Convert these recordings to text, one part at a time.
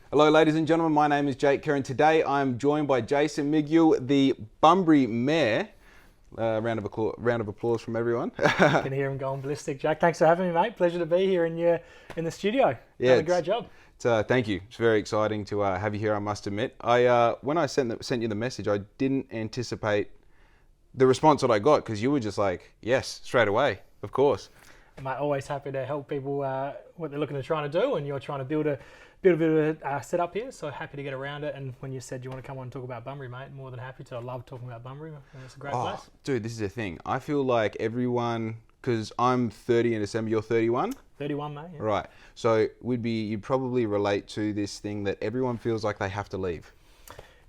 Hello ladies and gentlemen, my name is Jake and today I'm joined by Jaysen Miguel, the Bunbury Mayor. Round of applause from everyone. You can hear him going ballistic. Jack, thanks for having me, mate. Pleasure to be here in the studio. Yeah, done a great job. Thank you. It's very exciting to have you here, I must admit. When I sent you the message, I didn't anticipate the response that I got because you were just like, yes, straight away, of course. Mate, always happy to help people what they're looking to trying to do, and you're trying to build a bit of a setup here, so happy to get around it. And when you said you want to come on and talk about Bunbury, mate, more than happy to. I love talking about Bunbury, and it's a great place. Dude, this is the thing. I feel like everyone, because I'm 30 in December, you're 31? 31, mate. Yeah. Right. So you'd probably relate to this thing that everyone feels like they have to leave.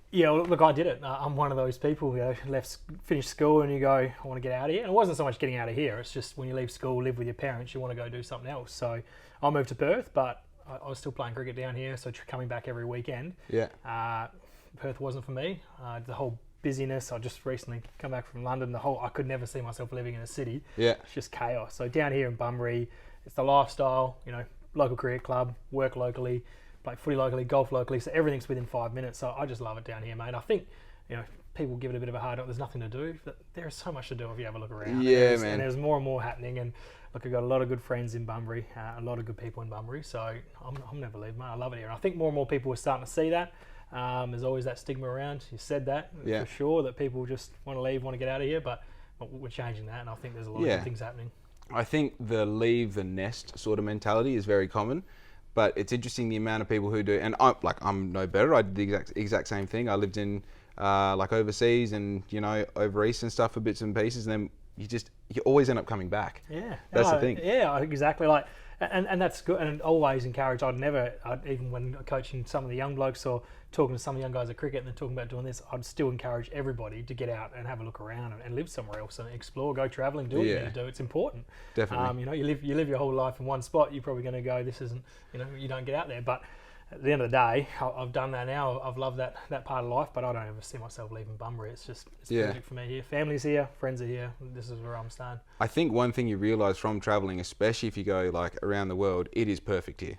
Yeah, well, look, I did it. I'm one of those people who finished school and you go, I want to get out of here. And it wasn't so much getting out of here. It's just when you leave school, live with your parents, you want to go do something else. So I moved to Perth, but I was still playing cricket down here, so coming back every weekend. Yeah. Perth wasn't for me. The whole busyness. I just recently come back from London. I could never see myself living in a city. Yeah. It's just chaos. So down here in Bunbury, it's the lifestyle. You know, local cricket club, work locally, play footy locally, golf locally. So everything's within 5 minutes. So I just love it down here, mate. I think, you know, people give it a bit of a hard time. There's nothing to do. But there's so much to do if you have a look around. Yeah, man. And there's more and more happening. And look, I've got a lot of good friends in Bunbury, a lot of good people in Bunbury. So I'm never leaving, mate. I love it here. And I think more and more people are starting to see that. There's always that stigma around. You said that for sure, that people just want to leave, want to get out of here. But we're changing that. And I think there's a lot of good things happening. I think the leave the nest sort of mentality is very common. But it's interesting the amount of people who do, and I'm no better. I did the exact same thing. I lived in overseas and over east and stuff for bits and pieces, and then you always end up coming back. Yeah, that's the thing. Yeah, exactly. And that's good. And always encourage. Even when coaching some of the young blokes or talking to some of the young guys at cricket and then talking about doing this, I'd still encourage everybody to get out and have a look around and live somewhere else and explore, go traveling, do what you need to do. It's important. Definitely. You live your whole life in one spot. You're probably going to go, this isn't, you don't get out there. But at the end of the day, I've done that now. I've loved that part of life, but I don't ever see myself leaving Bunbury. It's perfect for me here. Family's here, friends are here. This is where I'm staying. I think one thing you realise from travelling, especially if you go around the world, it is perfect here.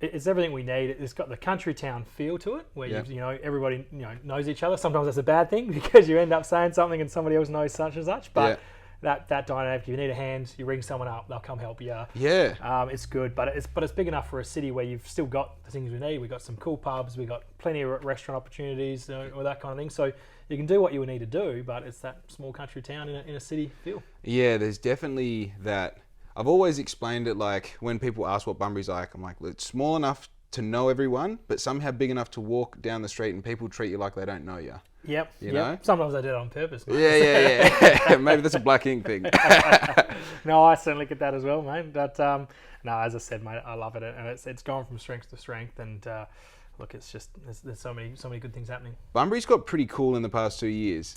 It's everything we need. It's got the country town feel to it, where everybody knows each other. Sometimes that's a bad thing because you end up saying something and somebody else knows such and such. But that dynamic, if you need a hand, you ring someone up, they'll come help you. Yeah. It's good, but it's big enough for a city where you've still got the things we need. We've got some cool pubs, we've got plenty of restaurant opportunities, or that kind of thing. So you can do what you would need to do, but it's that small country town in a city feel. Yeah, there's definitely that. I've always explained it when people ask what Bunbury's like, I'm like, it's small enough to know everyone, but somehow big enough to walk down the street and people treat you like they don't know you. Yep. You know? Sometimes I do it on purpose, mate. Yeah. Maybe that's a BLXCK INK thing. No, I certainly get that as well, mate. But no, as I said, mate, I love it, and it's gone from strength to strength. And look, it's just there's so many good things happening. Bunbury's got pretty cool in the past 2 years.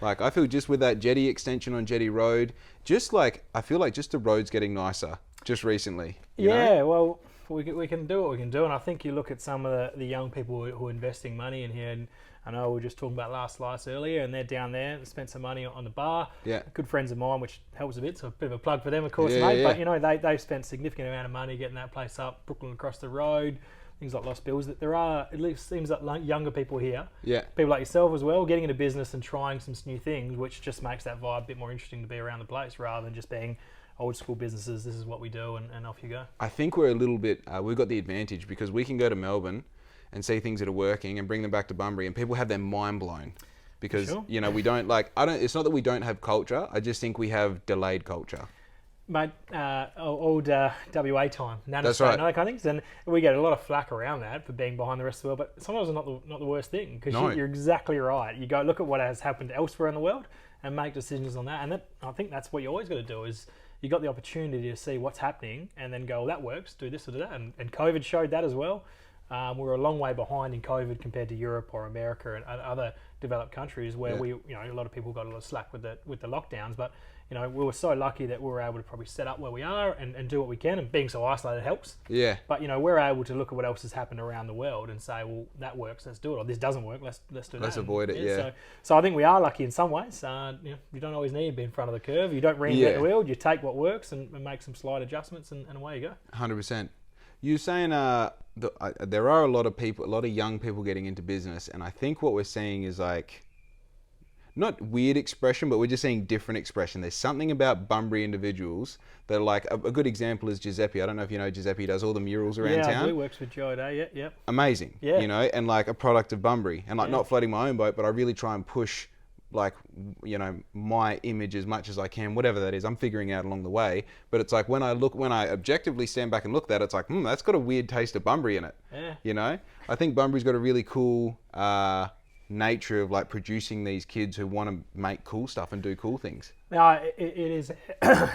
I feel just with that jetty extension on Jetty Road, I feel like just the road's getting nicer just recently. You know? Well, we can do what we can do, and I think you look at some of the young people who are investing money in here, and I know we were just talking about Last Slice earlier, and they're down there and spent some money on the bar. Yeah. Good friends of mine, which helps a bit, so a bit of a plug for them, of course, mate. Yeah. But they've spent significant amount of money getting that place up, Brooklyn across the road. Things like Lost Bills, that there are, at least seems like younger people here, people like yourself as well, getting into business and trying some new things, which just makes that vibe a bit more interesting to be around the place rather than just being old school businesses. This is what we do and off you go. I think we're a little bit, we've got the advantage because we can go to Melbourne and see things that are working and bring them back to Bunbury and people have their mind blown because, we don't it's not that we don't have culture, I just think we have delayed culture. Mate, old WA time, That's right. And other kind of things, and we get a lot of flack around that for being behind the rest of the world. But sometimes it's not the worst thing because you're exactly right. You go look at what has happened elsewhere in the world and make decisions on that. And I think that's what you always got to do is you got the opportunity to see what's happening and then go, well, that works, do this or do that. And COVID showed that as well. We're a long way behind in COVID compared to Europe or America and other developed countries where we, a lot of people got a lot of slack with the lockdowns, but we were so lucky that we were able to probably set up where we are and do what we can, and being so isolated helps. Yeah. But we're able to look at what else has happened around the world and say, well, that works, let's do it, or this doesn't work, let's do that. Let's avoid it. Yeah. So I think we are lucky in some ways. You don't always need to be in front of the curve. You don't reinvent the wheel. You take what works and make some slight adjustments, and away you go. 100%. You're saying there are a lot of young people getting into business, and I think what we're seeing is like, not weird expression, but we're just seeing different expression. There's something about Bunbury individuals that are like, a good example is Giuseppe. I don't know if you know Giuseppe, does all the murals around town. Yeah, he works with Joe Day, yeah. Amazing, yeah. You know, and like a product of Bunbury. And like not floating my own boat, but I really try and push like, you know, my image as much as I can, whatever that is. I'm figuring out along the way. But it's like when I objectively stand back and look at that, it's like, that's got a weird taste of Bunbury in it. Yeah. You know? I think Bunbury's got a really cool nature of like producing these kids who want to make cool stuff and do cool things. No, it is.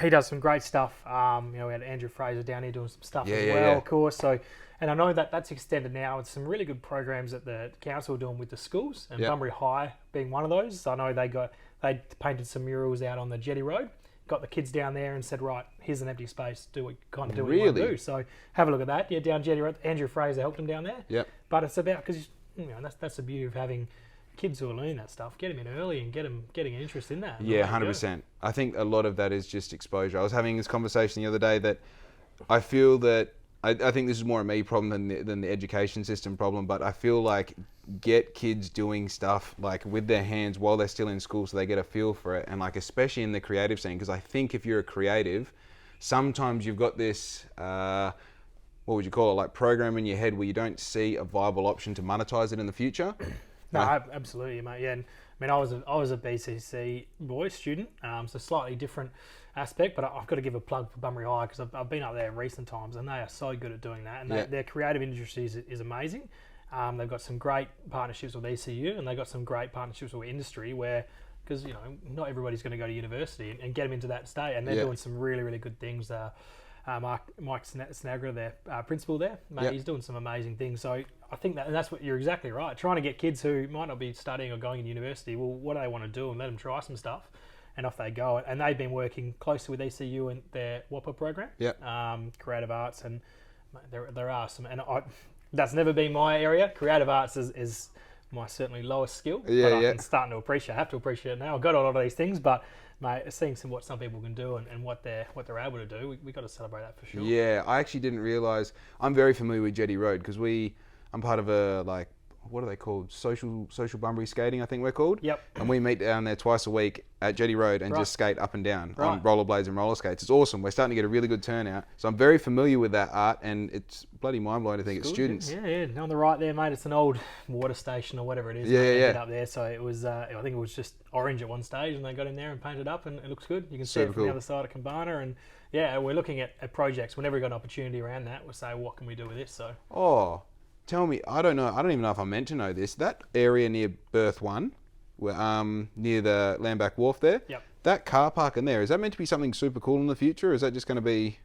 He does some great stuff. You know, we had Andrew Fraser down here doing some stuff as well, of course. So, and I know that that's extended now with some really good programs that the council are doing with the schools, and Bunbury High being one of those. So I know they painted some murals out on the Jetty Road, got the kids down there and said, right, here's an empty space, do what you want to do. So have a look at that. Yeah, down Jetty Road. Andrew Fraser helped them down there. Yeah. But it's about, because you know that's the beauty of having kids who are learning that stuff, get them in early and getting an interest in that. Yeah, 100%. I think a lot of that is just exposure. I was having this conversation the other day that I feel that I think this is more a me problem than the education system problem, but I feel like get kids doing stuff like with their hands while they're still in school so they get a feel for it, and like especially in the creative scene, because I think if you're a creative, sometimes you've got this what would you call it, like program in your head where you don't see a viable option to monetize it in the future. No, absolutely, mate. Yeah, and I mean, I was a BCC boy student, so slightly different aspect. But I've got to give a plug for Bunbury High because I've been up there in recent times, and they are so good at doing that. And their creative industry is amazing. They've got some great partnerships with ECU, and they've got some great partnerships with industry where, because you know, not everybody's going to go to university and get them into that state, and they're doing some really, really good things. Mike Snagger, their principal there, mate, he's doing some amazing things. So I think that's what you're exactly right. Trying to get kids who might not be studying or going to university, well, what do they want to do, and let them try some stuff, and off they go. And they've been working closely with ECU and their WAPA program, creative arts, and there are some. And that's never been my area. Creative arts is my certainly lowest skill. But I'm starting to appreciate. I have to appreciate it now. I've got a lot of these things, but mate, seeing what some people can do and what they're able to do, we got to celebrate that for sure. Yeah, I actually didn't realise. I'm very familiar with Jetty Road because I'm part of a, like, what are they called? Social Bunbury skating, I think we're called. Yep. And we meet down there twice a week at Jetty Road and just skate up and down on rollerblades and roller skates. It's awesome. We're starting to get a really good turnout. So I'm very familiar with that art, and it's bloody mind-blowing to think it's students. Yeah. On the right there, mate, it's an old water station or whatever it is. Yeah. Up there. So it was, I think it was just orange at one stage, and they got in there and painted up, and it looks good. You can see it from the other side of Kambana, and we're looking at projects. Whenever we got an opportunity around that, we'll say, what can we do with this? So. Tell me, I don't know. I don't even know if I'm meant to know this. That area near Berth 1, near the Landback Wharf there, that car park in there, is that meant to be something super cool in the future, or is that just going to be...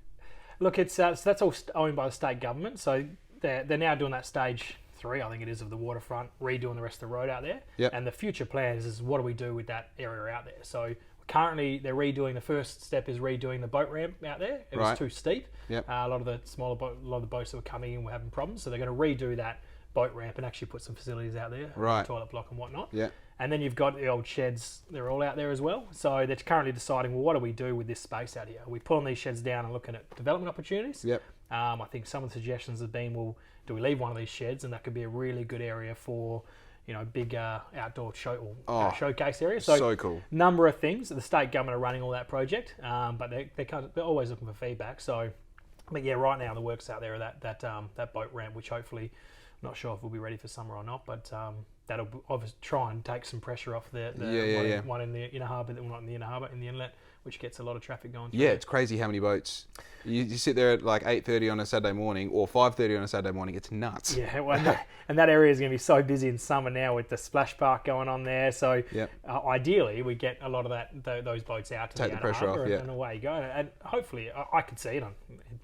Look, it's so that's all owned by the state government, so they're now doing that stage 3, I think it is, of the waterfront, redoing the rest of the road out there. And the future plans is what do we do with that area out there. So currently, they're redoing. The first step is redoing the boat ramp out there. It was too steep. A lot of the boats that were coming in were having problems, so they're going to redo that boat ramp and actually put some facilities out there, toilet block and whatnot. And then you've got the old sheds; they're all out there as well. So they're currently deciding, well, what do we do with this space out here? Are we pulling these sheds down and looking at development opportunities? I think some of the suggestions have been, well, do we leave one of these sheds, and that could be a really good area for, you know, big outdoor showcase area. So cool. Number of things. The state government are running all that project, but they're always looking for feedback. So, but yeah, right now the work's out there of that boat ramp, which hopefully, I'm not sure if we'll be ready for summer or not, but that'll obviously try and take some pressure off the one in the inner harbour, not in the inner harbour, in the inlet, which gets a lot of traffic going through. Yeah, it's crazy how many boats. You sit there at like 8:30 on a Saturday morning or 5:30 on a Saturday morning. It's nuts. Yeah, well, and that area is going to be so busy in summer now with the splash park going on there. So ideally, we get a lot of those boats out to take the pressure off, and away you go. And hopefully, I could see it.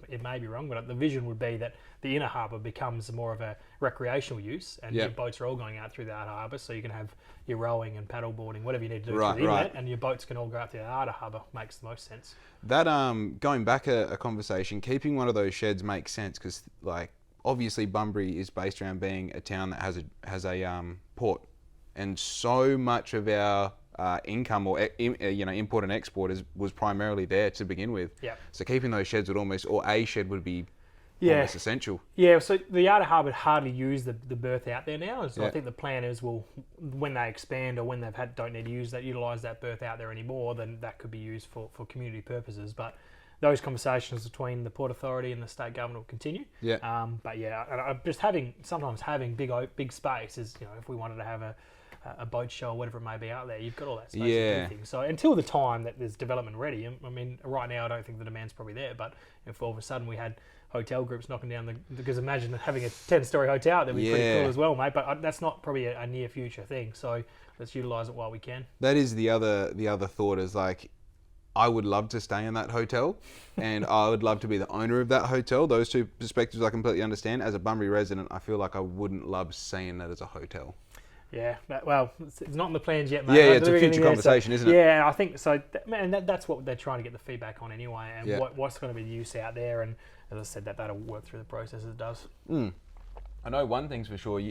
It may be wrong, but the vision would be that the inner harbour becomes more of a recreational use, and your boats are all going out through the outer harbour, so you can have your rowing and paddle boarding, whatever you need to do through the inlet, and your boats can all go out to the outer harbour. Makes the most sense. That going back a conversation, keeping one of those sheds makes sense because, like, obviously Bunbury is based around being a town that has a port, and so much of our income or import and export was primarily there to begin with. So keeping those sheds would a shed would be almost essential. Yeah, so the Outer Harbour hardly use the berth out there now. So Yeah. I think the plan is, well, when they expand or when don't need to utilise that berth out there anymore, then that could be used for community purposes. But those conversations between the Port Authority and the state government will continue. Yeah. But yeah, and just sometimes having big space is, if we wanted to have a boat show or whatever it may be out there, you've got all that space to do things. So until the time that there's development ready, I mean, right now I don't think the demand's probably there, but if all of a sudden we had hotel groups knocking down because imagine having a 10-story hotel, that'd be pretty cool as well, mate. But that's not probably a near future thing. So let's utilise it while we can. That is the other thought is like, I would love to stay in that hotel and I would love to be the owner of that hotel. Those two perspectives I completely understand. As a Bunbury resident, I feel like I wouldn't love seeing that as a hotel. Yeah, well, it's not in the plans yet, mate. Yeah, it's a future conversation, isn't it? Yeah, I think so. That's what they're trying to get the feedback on anyway, and what's going to be the use out there. And as I said, that'll work through the process as it does. I know one thing's for sure.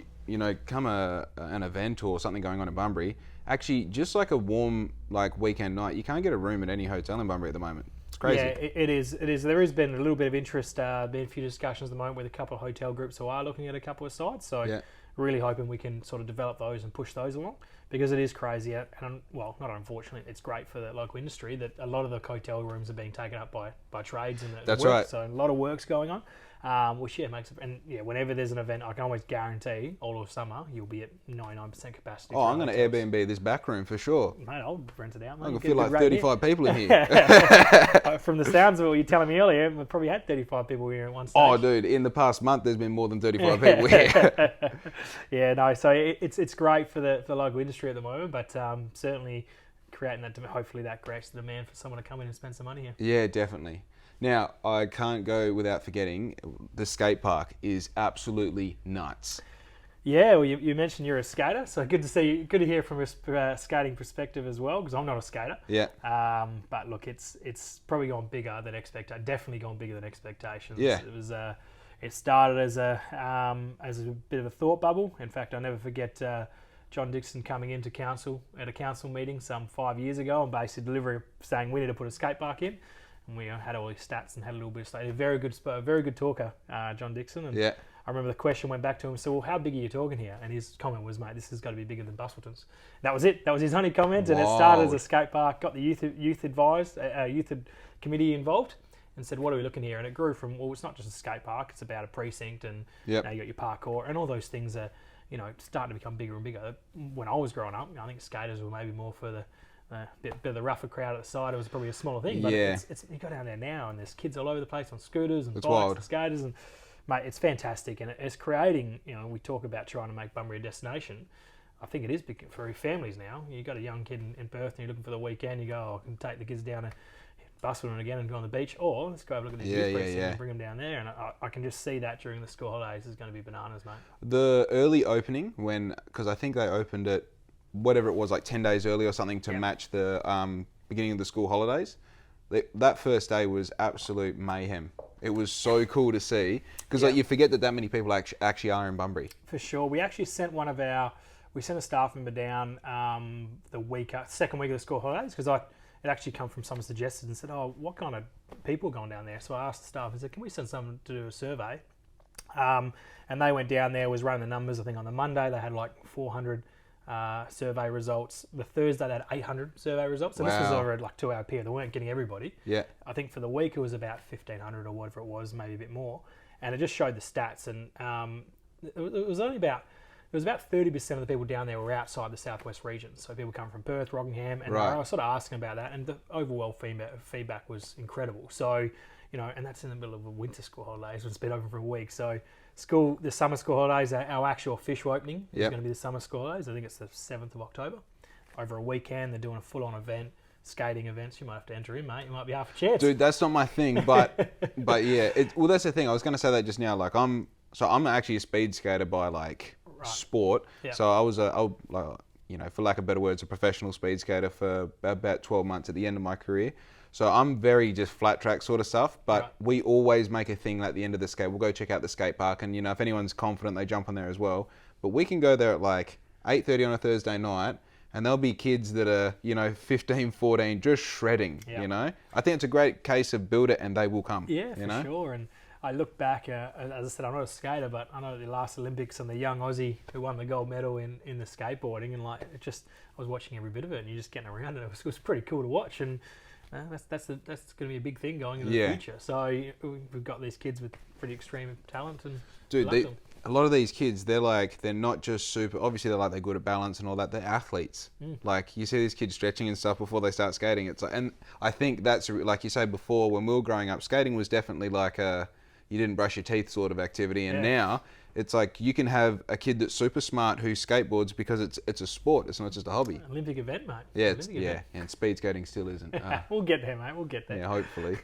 Come an event or something going on in Bunbury. Actually, just like a warm weekend night, you can't get a room at any hotel in Bunbury at the moment. It's crazy. Yeah, it is. There has been a little bit of interest, been a few discussions at the moment with a couple of hotel groups who are looking at a couple of sites. So really hoping we can sort of develop those and push those along, because it is crazy. And well, not unfortunately, it's great for the local industry that a lot of the hotel rooms are being taken up by trades and That's work. right. So a lot of work's going on. Which makes it, and whenever there's an event, I can always guarantee all of summer you'll be at 99% capacity. Oh, I'm going to Airbnb this back room for sure. Mate, I'll rent it out. Mate. I can feel like 35 people in here. From the sounds of what you're telling me earlier, we probably had 35 people here at one stage. Oh, dude, in the past month there's been more than 35 people here. Yeah, no, so it's great for the local industry at the moment, but certainly creating that, hopefully that creates the demand for someone to come in and spend some money here. Yeah, definitely. Now, I can't go without forgetting, the skate park is absolutely nuts. Yeah, well, you mentioned you're a skater, so good to see you. Good to hear from a skating perspective as well, because I'm not a skater. Yeah. But look, it's probably gone bigger than expectations. Definitely gone bigger than expectations. Yeah. It was. It started as a bit of a thought bubble. In fact, I'll never forget John Dixon coming into council at a council meeting some 5 years ago and basically saying we need to put a skate park in. And we had all these stats and had a little bit of state. Very good talker, John Dixon. And I remember the question went back to him, so well, how big are you talking here? And his comment was, mate, this has got to be bigger than Bustleton's. That was it. That was his only comment. And it started as a skate park, got the youth committee involved and said, what are we looking here? And it grew from, well, it's not just a skate park, it's about a precinct and you got your parkour and all those things are, starting to become bigger and bigger. When I was growing up, I think skaters were maybe more for the bit of the rougher crowd at the side. It was probably a smaller thing, but it's you go down there now and there's kids all over the place on scooters and bikes and skaters, and mate, it's fantastic, and it's creating. We talk about trying to make Bunbury a destination. I think it is big for families now. You got a young kid in Perth and you're looking for the weekend. You go, I can take the kids down to Bustleton again and go on the beach, or let's go have a look at the youth precinct and bring them down there. And I can just see that during the school holidays is going to be bananas, mate. The early opening, because I think they opened it, whatever it was, like 10 days early or something to match the beginning of the school holidays. That first day was absolute mayhem. It was so cool to see, because you forget that many people actually are in Bunbury. For sure. We actually sent we sent a staff member down second week of the school holidays, because it actually come from someone suggested and said, oh, what kind of people are going down there? So I asked the staff and said, can we send someone to do a survey? And they went down there, was running the numbers. I think on the Monday they had like 400 survey results. The Thursday they had 800 survey results. And this was over a 2-hour period. They weren't getting everybody. Yeah. I think for the week it was about 1,500 or whatever it was, maybe a bit more. And it just showed the stats. And it was about 30% of the people down there were outside the southwest region. So people come from Perth, Rockingham, and I was sort of asking about that. And the overall feedback was incredible. So, and that's in the middle of a winter school holidays. It's been open for a week. So the summer school holidays, our actual official opening is going to be the summer school holidays. I think it's the 7th of October. Over a weekend, they're doing a full-on event, skating events. You might have to enter in, mate. You might be half a chance. Dude, that's not my thing, but yeah. That's the thing. I was going to say that just now. I'm actually a speed skater by sport. Yep. So I was for lack of better words, a professional speed skater for about 12 months at the end of my career. So I'm very just flat track sort of stuff, but we always make a thing at the end of the skate. We'll go check out the skate park, and if anyone's confident, they jump on there as well. But we can go there at 8:30 on a Thursday night, and there'll be kids that are 15, 14, just shredding. I think it's a great case of build it and they will come. Yeah, for sure. And I look back, as I said, I'm not a skater, but I know the last Olympics and the young Aussie who won the gold medal in the skateboarding, and like it just, I was watching every bit of it, and you're just getting around it. It was pretty cool to watch, and that's going to be a big thing going into the future. So we've got these kids with pretty extreme talent, and dude, a lot of these kids, they're not just super. Obviously, they're good at balance and all that. They're athletes. Like you see these kids stretching and stuff before they start skating. It's like, and I think that's like you say before. When we were growing up, skating was definitely like a you didn't brush your teeth sort of activity, and now it's like you can have a kid that's super smart who skateboards because it's a sport. It's not just a hobby. Olympic event, mate. Yeah, and speed skating still isn't. We'll get there, mate. We'll get there. Yeah, hopefully.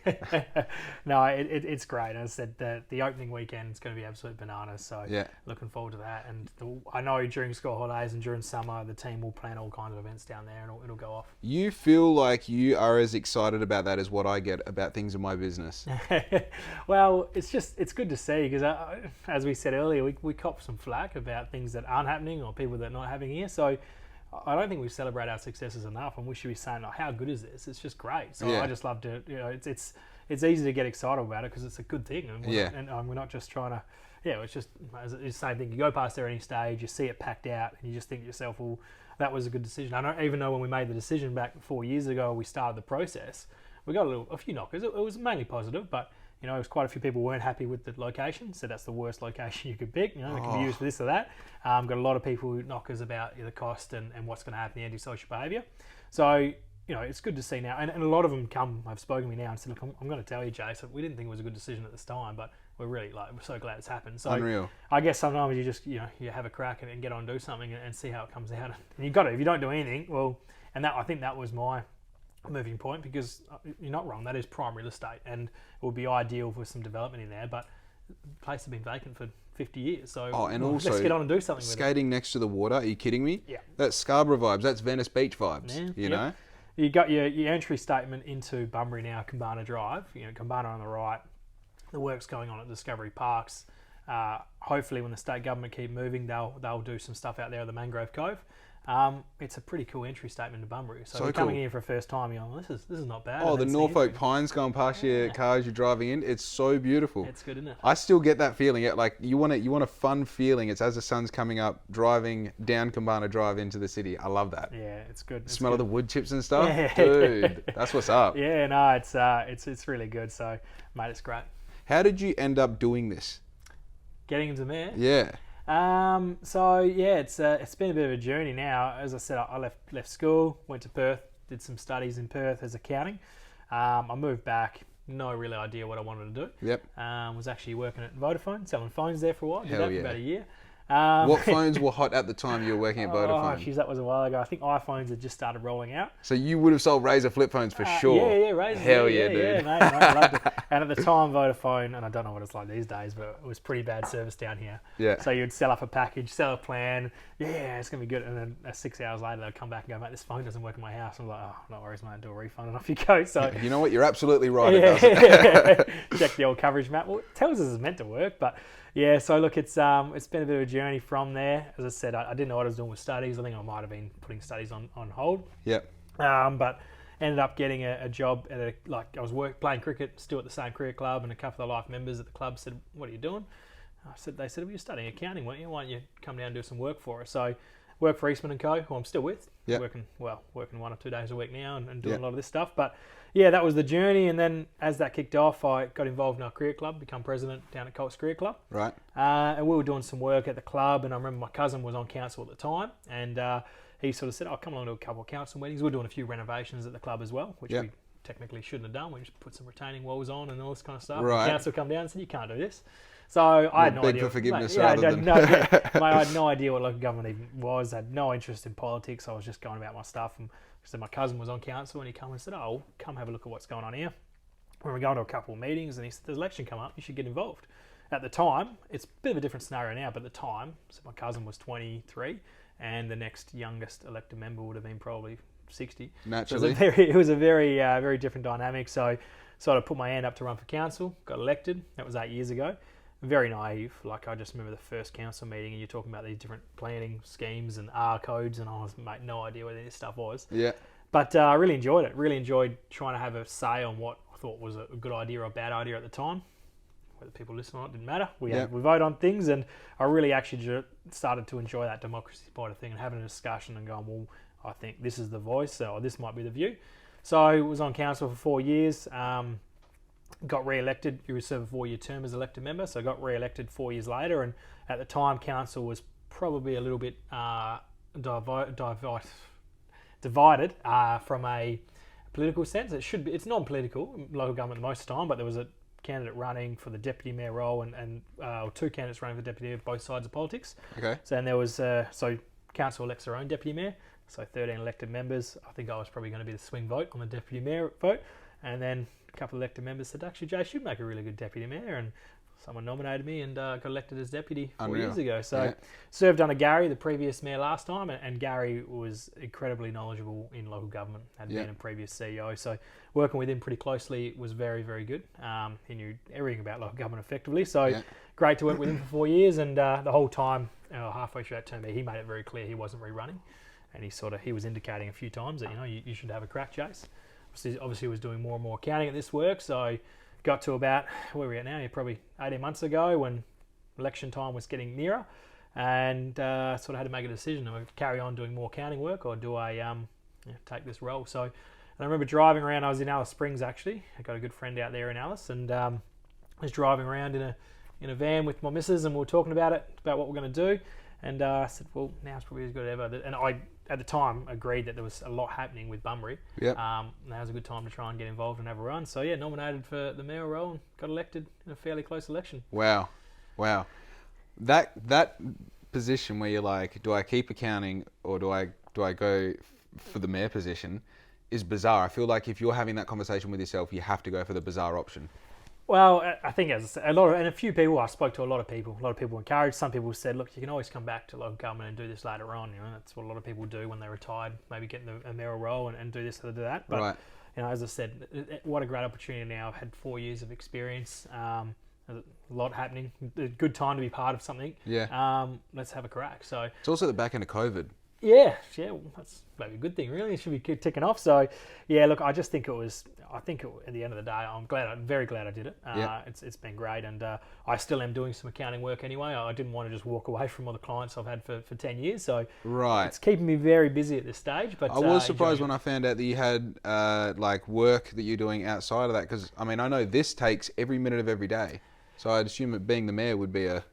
No, it's great. As I said, the opening weekend is going to be absolute bananas. So looking forward to that. And I know during school holidays and during summer, the team will plan all kinds of events down there, and it'll go off. You feel like you are as excited about that as what I get about things in my business. Well, it's good to see because as we said earlier, we cop some flack about things that aren't happening or people that are not happening here. So I don't think we celebrate our successes enough, and we should be saying, how good is this? It's just great. So I just love to, it's easy to get excited about it because it's a good thing, and we're not just trying to, it's just it's the same thing. You go past there any stage, you see it packed out, and you just think to yourself, well, that was a good decision. I don't even know when we made the decision back 4 years ago, we started the process. We got a few knockers. It was mainly positive, but it was quite a few people weren't happy with the location, so that's the worst location you could pick. It can be used for this or that. Got a lot of people knockers about the cost and what's going to happen, the antisocial behaviour. So, it's good to see now. And a lot of them have spoken to me now and said, look, I'm going to tell you, Jaysen, we didn't think it was a good decision at this time, but we're really we're so glad it's happened. So unreal. I guess sometimes you just, you have a crack and get on and do something and see how it comes out. And you've got to, if you don't do anything, well, and I think that was my moving point, because you're not wrong, that is prime real estate and it would be ideal for some development in there, but the place has been vacant for 50 years, so also let's get on and do something with it. Skating next to the water, are you kidding me? Yeah, that's Scarborough vibes, that's Venice Beach vibes. You know, you got your entry statement into Bunbury now, Kambana Drive, Kambana on the right, the work's going on at Discovery Parks. Hopefully when the state government keep moving, they'll do some stuff out there at the Mangrove Cove. It's a pretty cool entry statement to Bunbury. So if you're coming here for the first time, you're like, this is not bad. The Norfolk Pines going past your car as you're driving in. It's so beautiful. It's good, isn't it? I still get that feeling. Like you want a fun feeling. It's as the sun's coming up, driving down Kambana Drive into the city. I love that. Yeah, it's good. Smell of the wood chips and stuff. Dude, that's what's up. Yeah, no, it's really good. So, mate, it's great. How did you end up doing this? Getting into there? Yeah. It's been a bit of a journey now. As I said, I left school, went to Perth, did some studies in Perth as accounting. I moved back, no really idea what I wanted to do. Yep. Was actually working at Vodafone, selling phones there for a while. Did that for about a year. What phones were hot at the time you were working at Vodafone? Geez, that was a while ago. I think iPhones had just started rolling out. So you would have sold Razr flip phones for sure. Yeah, Razr. Hell yeah, dude. Yeah, mate, I loved it. And at the time, Vodafone, and I don't know what it's like these days, but it was pretty bad service down here. Yeah. So you'd sell up a package, sell a plan. Yeah, it's going to be good. And then 6 hours later, they'd come back and go, mate, this phone doesn't work in my house. I'm like, no worries, mate, do a refund and off you go. So you know what? You're absolutely right. It doesn't. Check the old coverage map. Well, it tells us it's meant to work, but yeah, so look, it's been a bit of a journey from there. As I said, I didn't know what I was doing with studies. I think I might have been putting studies on hold. Yep. But ended up getting a job at I was playing cricket, still at the same cricket club, and a couple of the life members at the club said, "What are you doing?" They said, "Well, you're studying accounting, weren't you? Why don't you come down and do some work for us?" So work for Eastman & Co., who I'm still with. Yep. Working 1 or 2 days a week now and doing a lot of this stuff. But yeah, that was the journey. And then as that kicked off, I got involved in our cricket club, become president down at Colts Cricket Club. Right. And we were doing some work at the club. And I remember my cousin was on council at the time. And he sort of said, come along to a couple of council meetings. We were doing a few renovations at the club as well, which we technically shouldn't have done. We just put some retaining walls on and all this kind of stuff. Right. The council come down and said, you can't do this. So I had no idea. For forgiveness I rather than... I had no idea what local government even was. I had no interest in politics. I was just going about my stuff. And so my cousin was on council and he came and said, come have a look at what's going on here. When we go to a couple of meetings and he said, there's an election come up, you should get involved. At the time, it's a bit of a different scenario now, but at the time, so my cousin was 23 and the next youngest elected member would have been probably 60. Naturally. So it was a very, very different dynamic. So I put my hand up to run for council, got elected. That was 8 years ago. Very naive. Like I just remember the first council meeting and you're talking about these different planning schemes and R codes and I was no idea what this stuff was. Yeah. But I really enjoyed it. Really enjoyed trying to have a say on what I thought was a good idea or a bad idea at the time. whether people listen or not, didn't matter. We vote on things, and I really actually started to enjoy that democracy part of thing and having a discussion and going, well, I think this is the voice, or this might be the view. So I was on council for 4 years, got re-elected. You serve a 4-year term as elected member, so I got re-elected 4 years later, and at the time council was probably a little bit divided from a political sense. It's non-political, local government most of the time, but there was a candidate running for the deputy mayor role and two candidates running for deputy mayor, both sides of politics. Okay. So and there was so council elects their own deputy mayor, so 13 elected members. I think I was probably going to be the swing vote on the deputy mayor vote, and then a couple of elected members said, actually, Jay should make a really good deputy mayor, and someone nominated me and got elected as deputy 4 years ago. So served under Gary, the previous mayor last time, and Gary was incredibly knowledgeable in local government, had been a previous CEO. So working with him pretty closely was very, very good. He knew everything about local government effectively. So great to work with him for 4 years, and the whole time, halfway through that term, he made it very clear he wasn't rerunning, and he was indicating a few times that you should have a crack, Jayce. Obviously was doing more and more accounting at this work, so got to about where we're at now, probably 18 months ago when election time was getting nearer, and sort of had to make a decision. Do I carry on doing more accounting work, or do I take this role? So, and I remember driving around. I was in Alice Springs actually. I got a good friend out there in Alice, and I was driving around in a van with my missus, and we were talking about what we're going to do. And I said, well, now's probably as good as ever. And I, at the time, agreed that there was a lot happening with Bunbury. Yep. Now's a good time to try and get involved and have a run. So, nominated for the mayor role and got elected in a fairly close election. Wow. That position where you're like, do I keep accounting or do I go for the mayor position is bizarre. I feel like if you're having that conversation with yourself, you have to go for the bizarre option. Well, I think as a few people, I spoke to a lot of people encouraged. Some people said, look, you can always come back to local government and do this later on. That's what a lot of people do when they're retired, maybe get a mayoral role and do this or do that. But, as I said, what a great opportunity now. I've had 4 years of experience, a lot happening, a good time to be part of something. Yeah. Let's have a crack. So it's also the back end of COVID. Yeah, well, that's maybe a good thing, really. It should be ticking off. So, look, I just think at the end of the day, I'm very glad I did it. It's been great, and I still am doing some accounting work anyway. I didn't want to just walk away from all the clients I've had for 10 years, so it's keeping me very busy at this stage. But I was surprised when I found out that you had work that you're doing outside of that, because, I know this takes every minute of every day. So I'd assume that being the mayor would be a...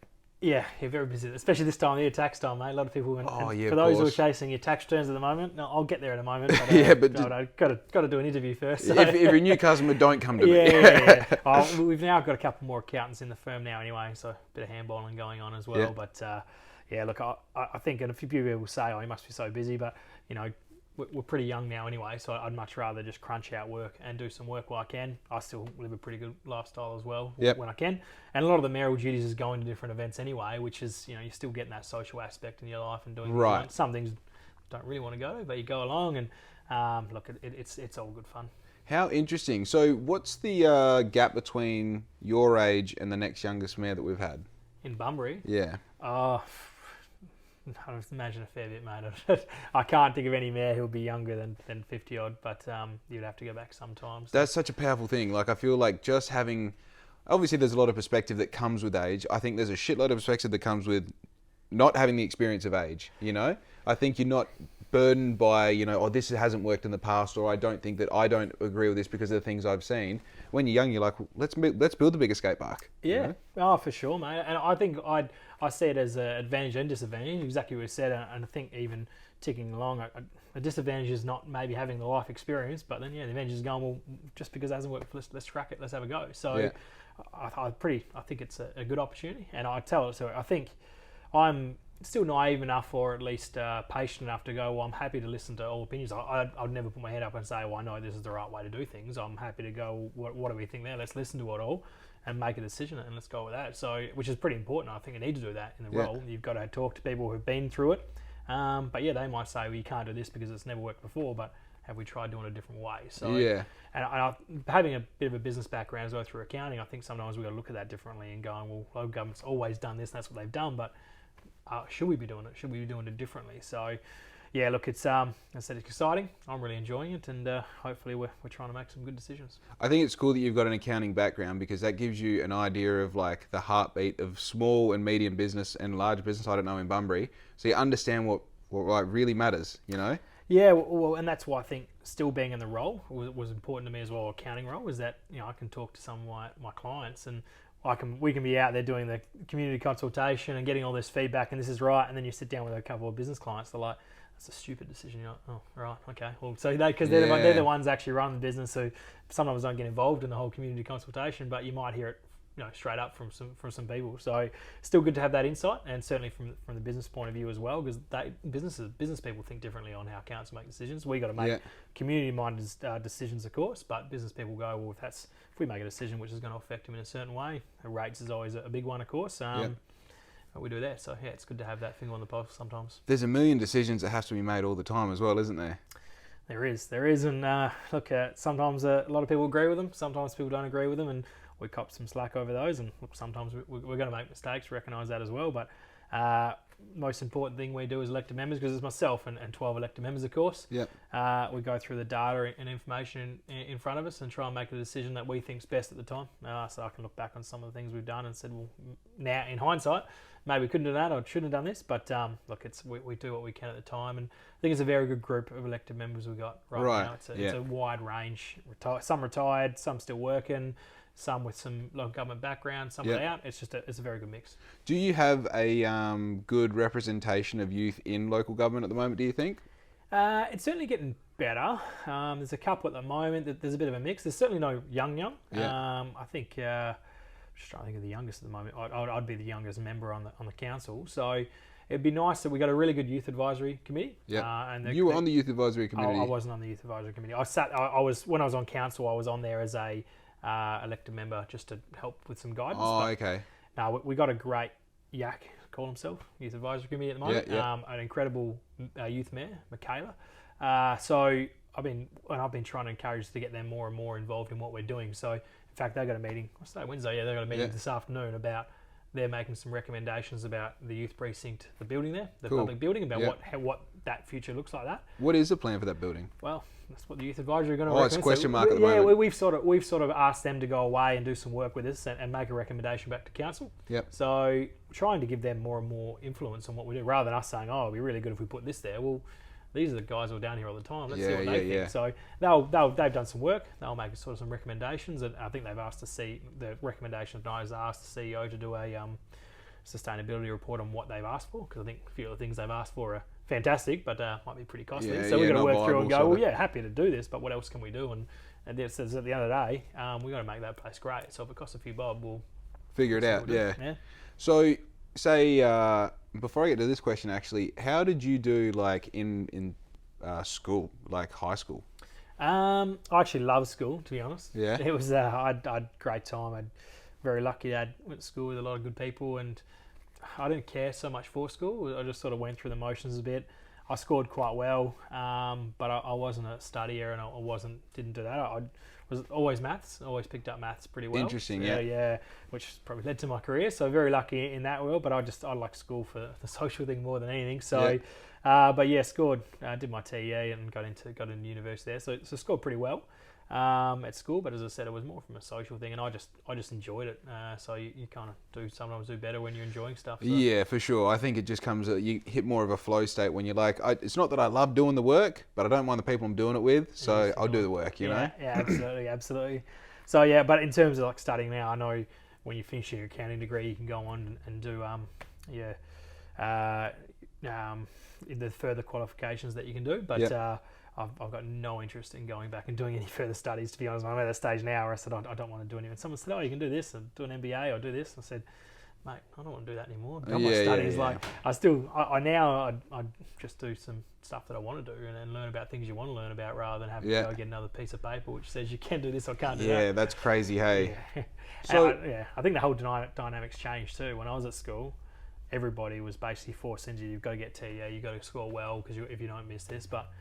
Yeah, you're very busy, especially this time of year, tax time, mate. A lot of people, for those who are chasing your tax returns at the moment, I'll get there in a moment. But, I've got to do an interview first. So. If you're a new customer, don't come to me. Yeah. We've now got a couple more accountants in the firm now anyway, so a bit of handballing going on as well. Yeah. But, look, I think, and a few people will say, you must be so busy, but, we're pretty young now anyway, so I'd much rather just crunch out work and do some work while I can. I still live a pretty good lifestyle as well when I can. And a lot of the mayoral duties is going to different events anyway, which is, you're still getting that social aspect in your life and doing some things don't really want to go, but you go along and look, it's all good fun. How interesting. So what's the gap between your age and the next youngest mayor that we've had? In Bunbury? Yeah. I imagine a fair bit, mate. I can't think of any mayor who would be younger than 50 odd, but you'd have to go back sometimes. That's such a powerful thing. Like, I feel like just having, obviously there's a lot of perspective that comes with age. I think there's a shitload of perspective that comes with not having the experience of age, I think you're not burdened by, this hasn't worked in the past, or I don't agree with this because of the things I've seen. When you're young, you're like, let's build a bigger skate park. Yeah, for sure, mate. And I think I see it as an advantage and disadvantage, exactly what you said. And I think even ticking along, a disadvantage is not maybe having the life experience, but then the advantage is going, well, just because it hasn't worked, let's crack it, let's have a go. So I think it's a good opportunity, and I tell it. So I think I'm still naive enough, or at least patient enough to go, well, I'm happy to listen to all opinions. I'd never put my head up and say, well, I know this is the right way to do things. I'm happy to go, what do we think there? Let's listen to it all and make a decision, and let's go with that. So, which is pretty important. I think you need to do that in the role. You've got to talk to people who've been through it. But they might say, well, you can't do this because it's never worked before, but have we tried doing it a different way? So, and having a bit of a business background as well through accounting, I think sometimes we've got to look at that differently and going, well, local government's always done this, and that's what they've done, but should we be doing it? Should we be doing it differently? So, yeah, look, it's I said it's exciting. I'm really enjoying it, and hopefully we're trying to make some good decisions. I think it's cool that you've got an accounting background because that gives you an idea of like the heartbeat of small and medium business and large business. I don't know in Bunbury, so you understand what like really matters, you know. Yeah, well, and that's why I think still being in the role was important to me as well. Accounting role is that I can talk to some of my clients and we can be out there doing the community consultation and getting all this feedback and this is right, and then you sit down with a couple of business clients. They're like, "That's a stupid decision." You're like, "Oh, right, okay." Well, so they're the ones actually running the business, so sometimes don't get involved in the whole community consultation, but you might hear it straight up from some people. So still good to have that insight, and certainly from the business point of view as well, because business people think differently on how accountants make decisions. We got to make community-minded decisions, of course, but business people go, well, if we make a decision which is going to affect them in a certain way, the rates is always a big one, of course. We do that, so yeah, it's good to have that finger on the pulse sometimes. There's a million decisions that have to be made all the time as well, isn't there? There is, and look, sometimes a lot of people agree with them, sometimes people don't agree with them, and we cop some slack over those, and look, sometimes we're going to make mistakes, recognise that as well, but most important thing we do as elected members, because it's myself and 12 elected members, of course, we go through the data and information in front of us and try and make a decision that we think's best at the time. So I can look back on some of the things we've done and said, well, now in hindsight, maybe we couldn't do that or shouldn't have done this, but look, we do what we can at the time, and I think it's a very good group of elected members we've got right now. It's a wide range, some retired, some still working, some with some local government background, some without. It's a very good mix. Do you have a good representation of youth in local government at the moment, do you think? It's certainly getting better. There's a couple at the moment that there's a bit of a mix. There's certainly no young. I think just trying to think of the youngest at the moment. I'd be the youngest member on the council, so it'd be nice that we got a really good youth advisory committee. You were on the youth advisory committee. I wasn't on the youth advisory committee. I was when I was on council. I was on there as a elected member just to help with some guidance. Okay. No, we got a great yak, call himself, youth advisory committee at the moment. An incredible youth mayor, Michaela. So I've been trying to encourage to get them more and more involved in what we're doing. So in fact, they got a meeting. Wednesday. Yeah, they got a meeting this afternoon about they're making some recommendations about the youth precinct, the building there, the public building, about what that future looks like. That. What is the plan for that building? Well, that's what the youth advisory are going to recommend. It's a question mark at the moment. Yeah, we've sort of asked them to go away and do some work with us and make a recommendation back to council. So trying to give them more and more influence on what we do, rather than us saying, "Oh, it'd be really good if we put this there." Well, these are the guys who are down here all the time. Let's see what they think. So they've done some work. They'll make sort of some recommendations, and I think they've asked to see the recommendation tonight is asked the CEO to do a sustainability report on what they've asked for, because I think a few of the things they've asked for are fantastic, but might be pretty costly. So we've got to work through and go, well, happy to do this, but what else can we do? And it says at the end of the day, we've got to make that place great. So if it costs a few bob, we'll figure it out. So say before I get to this question, actually, how did you do like in school, like high school? I actually loved school, to be honest. It was I had a great time. I'm very lucky. I went to school with a lot of good people, and I didn't care so much for school. I just sort of went through the motions a bit. I scored quite well, but I wasn't a studier, and I didn't do that. I was always maths. Always picked up maths pretty well. Interesting, which probably led to my career. So very lucky in that world. But I like school for the social thing more than anything. So, scored. Did my TEA and got into university there. So scored pretty well at school. But as I said, it was more from a social thing, and I just enjoyed it. So you kind of sometimes do better when you're enjoying stuff. So. Yeah, for sure. I think it just comes. You hit more of a flow state when you're like, it's not that I love doing the work, but I don't mind the people I'm doing it with. So I'll do the work. You know. Yeah, absolutely. So yeah, but in terms of like studying now, I know when you finish your accounting degree, you can go on and do the further qualifications that you can do, but. I've got no interest in going back and doing any further studies, to be honest. I'm at that stage now where I said, I don't want to do anything. Someone said, you can do this, and do an MBA or do this. I said, mate, I don't want to do that anymore. I've done my studies. Like, I just do some stuff that I want to do and learn about things you want to learn about, rather than having to go get another piece of paper which says you can do this or can't do that. Yeah, that's crazy, hey. Yeah. So I think the whole dynamics changed too. When I was at school, everybody was basically forced into you've got to get TEA, you've got to score well, because if you don't miss this, but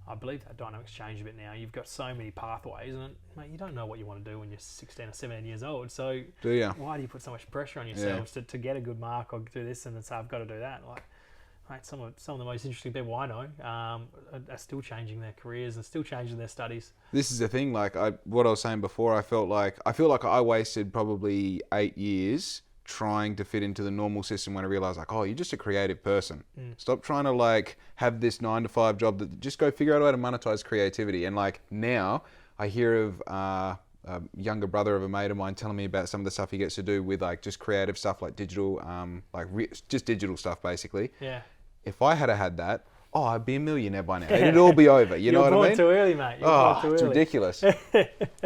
I believe that dynamics changed a bit now. You've got so many pathways, and mate, you don't know what you want to do when you're 16 or 17 years old. So why do you put so much pressure on yourselves to get a good mark or do this and then say I've got to do that? Like, mate, some of the most interesting people I know are still changing their careers and still changing their studies. This is the thing. Like what I was saying before, I feel like I wasted probably 8 years trying to fit into the normal system when I realized, like, oh, you're just a creative person. Stop trying to like have this 9-to-5 job. That just go figure out how to monetize creativity. And like now, I hear of a younger brother of a mate of mine telling me about some of the stuff he gets to do with like just creative stuff, like digital, just digital stuff basically. Yeah. If I had that, I'd be a millionaire by now. It'd all be over. You know what I mean? You're born too early, mate. It's ridiculous.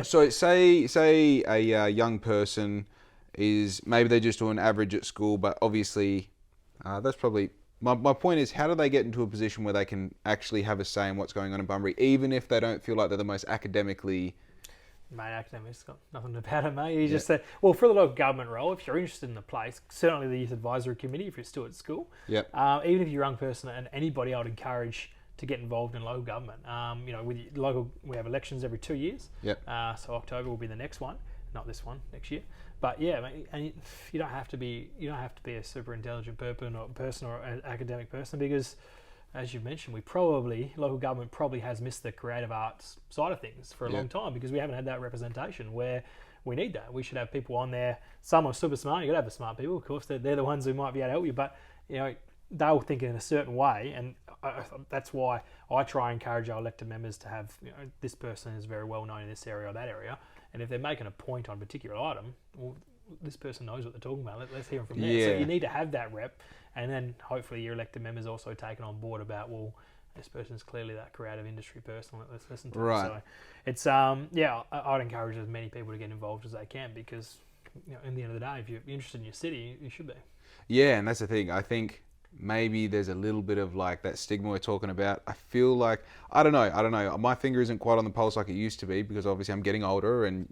So say a young person is, maybe they're just doing average at school, but obviously that's probably, my point is, how do they get into a position where they can actually have a say in what's going on in Bunbury, even if they don't feel like they're the most academically... Mate, academics got nothing about it, mate. You just say, well, for the local government role, if you're interested in the place, certainly the Youth Advisory Committee, if you're still at school, even if you're a young person and anybody, I would encourage to get involved in local government. We have elections every 2 years. So October will be the next one, not this one, next year. But yeah, mate, and you don't have to be a super intelligent person or an academic person, because, as you've mentioned, local government probably has missed the creative arts side of things for a long time, because we haven't had that representation where we need that. We should have people on there. Some are super smart. You've got to have the smart people, of course. They're the ones who might be able to help you, but they'll think in a certain way, and that's why I try and encourage our elected members to have, this person is very well known in this area or that area, and if they're making a point on a particular item, well, this person knows what they're talking about. Let's hear them from there. So you need to have that rep, and then hopefully your elected members also taken on board about, well, this person's clearly that creative industry person. Let's listen to them. So it's I'd encourage as many people to get involved as they can, because in the end of the day, if you're interested in your city, you should be. Yeah, and that's the thing. I think maybe there's a little bit of like that stigma we're talking about. I feel like, I don't know. My finger isn't quite on the pulse like it used to be, because obviously I'm getting older, and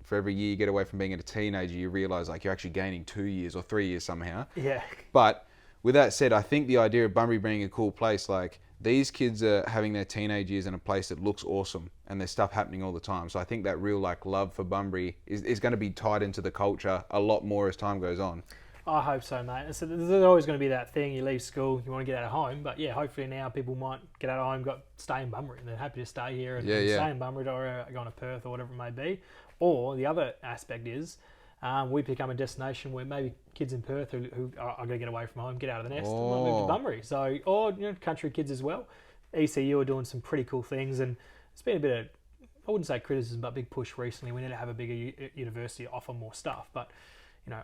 for every year you get away from being a teenager, you realize like you're actually gaining 2 years or 3 years somehow. Yeah. But with that said, I think the idea of Bunbury being a cool place, like these kids are having their teenage years in a place that looks awesome, and there's stuff happening all the time. So I think that real like love for Bunbury is going to be tied into the culture a lot more as time goes on. I hope so, mate. So there's always going to be that thing, you leave school, you want to get out of home, but yeah, hopefully now people might get out of home, stay in Bunbury, and they're happy to stay here and stay in Bunbury, or go to Perth or whatever it may be. Or the other aspect is, we become a destination where maybe kids in Perth who are going to get away from home, get out of the nest, and might move to Bunbury. So, or country kids as well. ECU are doing some pretty cool things, and it's been a bit of, I wouldn't say criticism, but a big push recently. We need to have a bigger university offer more stuff, but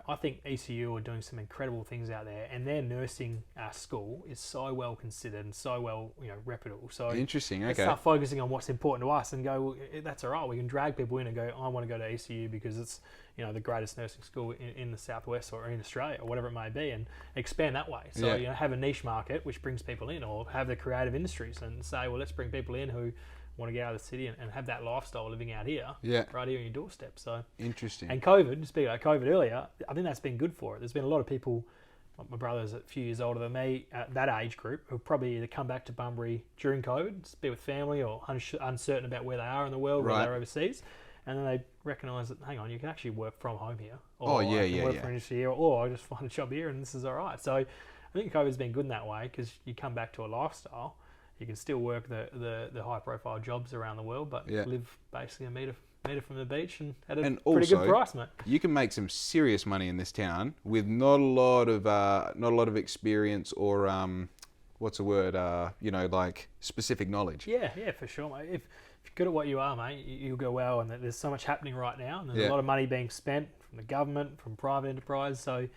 I think ECU are doing some incredible things out there, and their nursing school is so well considered and so well, reputable. So interesting. Okay. Let's start focusing on what's important to us and go, well, that's all right. We can drag people in and go, I want to go to ECU because it's, the greatest nursing school in the Southwest or in Australia or whatever it may be, and expand that way. So, have a niche market which brings people in, or have the creative industries and say, well, let's bring people in who want to get out of the city and have that lifestyle living out here, right here on your doorstep. So interesting. And COVID, speaking about COVID earlier, I think that's been good for it. There's been a lot of people, my brother's a few years older than me, at that age group, who probably either come back to Bunbury during COVID, to be with family, or uncertain about where they are in the world, where they're overseas, and then they recognise that, hang on, you can actually work from home here, or I can work for an industry here, or I just find a job here and this is all right. So I think COVID's been good in that way, because you come back to a lifestyle. You can still work the high-profile jobs around the world, but live basically a metre from the beach and at a pretty also, good price, mate. You can make some serious money in this town with not a lot of experience or what's the word? Like specific knowledge. Yeah, for sure, mate. If you're good at what you are, mate, you'll go well. And there's so much happening right now, and there's a lot of money being spent from the government, from private enterprise. So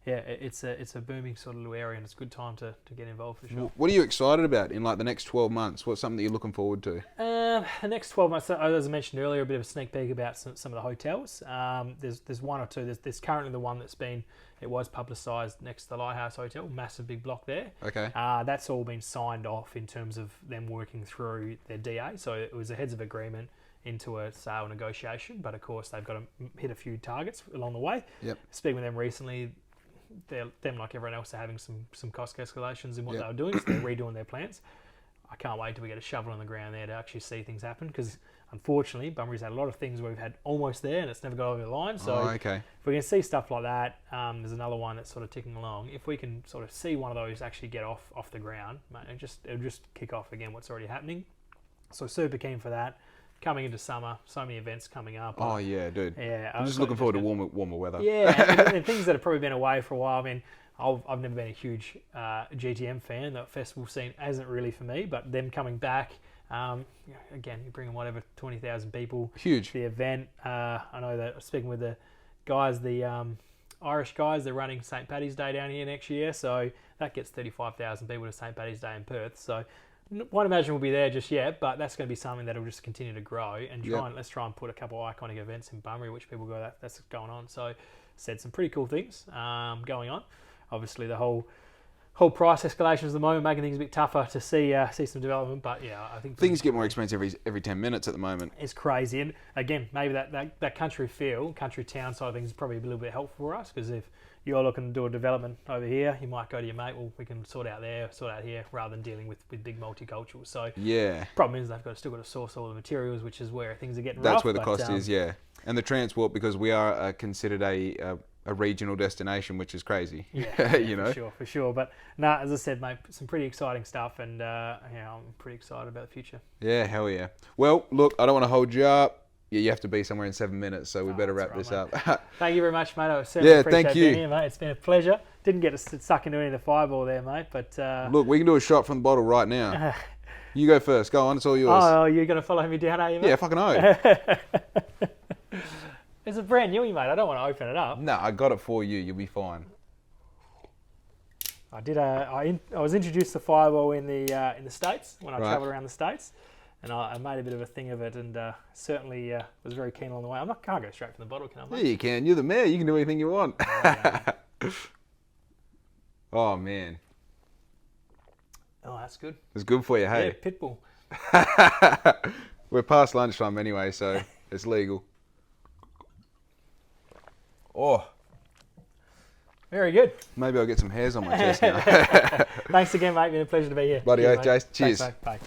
yeah, it's a booming sort of little area, and it's a good time to get involved for sure. What are you excited about in like the next 12 months? What's something that you're looking forward to? The next 12 months, as I mentioned earlier, a bit of a sneak peek about some of the hotels. There's one or two. There's currently the one it was publicised next to the Lighthouse Hotel, massive big block there. Okay. That's all been signed off in terms of them working through their DA. So it was a heads of agreement into a sale negotiation, but of course they've got to hit a few targets along the way. Yep. Speaking with them recently, them like everyone else are having some cost escalations in what they were doing, so they're redoing their plans. I can't wait till we get a shovel on the ground there to actually see things happen, because unfortunately Bunbury's had a lot of things where we've had almost there and it's never got over the line. So if we can see stuff like that, there's another one that's sort of ticking along. If we can sort of see one of those actually get off the ground, mate, it'll just kick off again what's already happening. So super keen for that. Coming into summer, so many events coming up. Oh yeah, dude. Yeah, I'm just looking forward to warmer weather. Yeah, and things that have probably been away for a while. I mean, I've never been a huge GTM fan. The festival scene hasn't really for me, but them coming back, again, you're bringing whatever 20,000 people. Huge. To the event. I know that speaking with the guys, the Irish guys, they're running St. Paddy's Day down here next year, so that gets 35,000 people to St. Paddy's Day in Perth. So won't imagine we'll be there just yet, but that's going to be something that'll just continue to grow and let's try and put a couple of iconic events in Bunbury, which people go, that's going on. So said some pretty cool things going on. Obviously the whole price escalations at the moment making things a bit tougher to see some development, but yeah, I think things get more expensive every 10 minutes at the moment. It's crazy, and again, maybe that country town side of things is probably a little bit helpful for us, because if you're looking to do a development over here, you might go to your mate, well, we can sort out here, rather than dealing with big multicultural. So yeah, problem is they've still got to source all the materials, which is where things are getting rough. That's where the cost is, yeah. And the transport, because we are considered a regional destination, which is crazy. Yeah, you know, for sure. But no, as I said, mate, some pretty exciting stuff, and I'm pretty excited about the future. Yeah, hell yeah. Well, look, I don't want to hold you up. Yeah, you have to be somewhere in 7 minutes, so we better wrap this up. Thank you very much, mate. I certainly appreciate being here, mate. It's been a pleasure. Didn't get to suck into any of the fireball there, mate, but look, we can do a shot from the bottle right now. You go first. Go on, it's all yours. Oh, you're going to follow me down, are you, mate? Yeah, fucking oath. It's a brand newie, mate. I don't want to open it up. No, I got it for you. You'll be fine. I was introduced to fireball in the States when I travelled around the States, and I made a bit of a thing of it, and certainly was very keen along the way. Can't go straight from the bottle, can I, mate? Yeah, you can. You're the mayor. You can do anything you want. Oh, man. Oh, that's good. It's good for you, hey? Yeah, pitbull. We're past lunchtime anyway, so it's legal. Oh. Very good. Maybe I'll get some hairs on my chest now. Thanks again, mate. Been a pleasure to be here. Bloody oath, Jaysen. Cheers. Thanks, mate. Bye.